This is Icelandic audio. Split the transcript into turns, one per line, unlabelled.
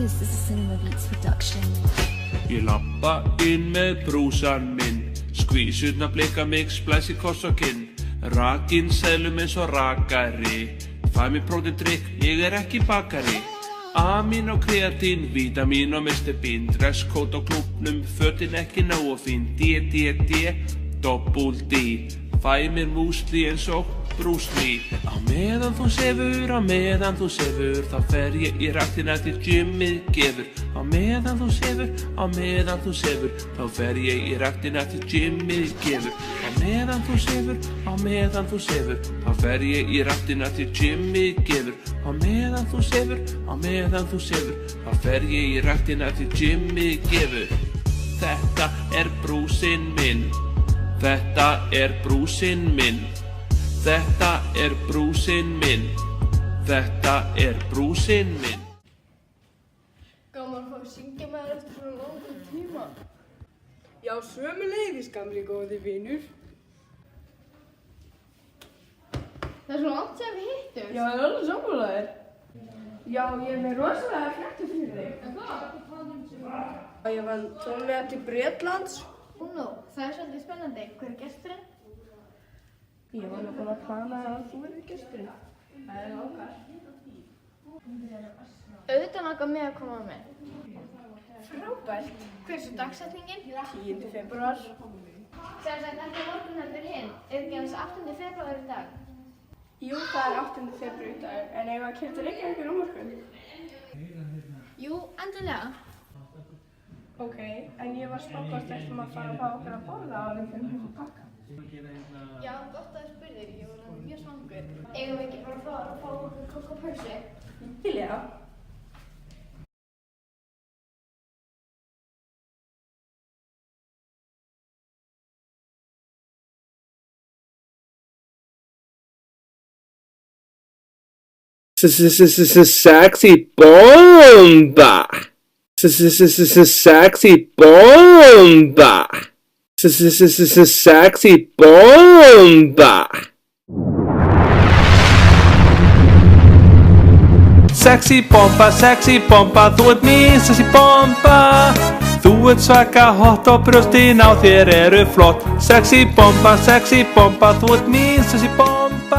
This is a Cinema Beats production.
Ég labba inn með brúsan minn, skvísurnar blika mig, splæsi koss og kinn, rakinn seðlum eins og rakari, fæ mér prótindrykk, ég ekki bakari. Amín og kreatín, vítamín og Mr. Bean, dresscode á klúbbnum, fötin ekki nógu fín, double D, fæ mér músli eins og Bruce Lee. Á meðan þú sefur, þá fer ég í ræktina til gymmið gefur. Á meðan þú sefur, þá fer ég í ræktina til gymmið gefur. Á meðan þú sefur, þá fer ég í ræktina til gymmið gefur. Á meðan þú sefur, þá fer ég í ræktina til gymmið gefur. Þetta brúsinn minn, þetta brúsinn minn. Þetta brúsinn minn, þetta brúsinn minn.
Gaman að fá að syngja með þér eftir svona langan tíma. Já, sömuleiðis, gamli góði vinur. Það svo langt sem við hittum. Já, það alveg sammálaðir. Já, ég með rosalega fréttir fyrir þig. En hvað? Ég vann tónlega til Bretlands.
Nú, það svolítið spennandi. Hver gesturinn?
Ég var búin að plana að þú verður gesturinn. Það okkar.
Auðvitað langar mig að koma með.
Frábært.
Hver svo dagsetningin?
10. febrúar.
Sem sagt ekki morgun heldur hinn. Ekki hans 8. febrúar í dag.
Jú, það 8. febrúar í dag, en eigum að keypta Reykjavíkur á morgun.
Jú, endilega.
Ok, en ég var spá hvort ætlum að fara að fá okkur að borða áður fyrir að pakka.
Já, gott að þú spurðir. Ég var mjög svangur. Eigum við ekki bara að fá okkur kokk og pölsu?
Til ég það.
Sexy bomba. Sexy bomba. Sexy bomba. Sexy bomba, þú mín sexy bomba. Þú svaka hot og brjóstin á þér eru flott. Sexy bomba, þú mín sexy bomba.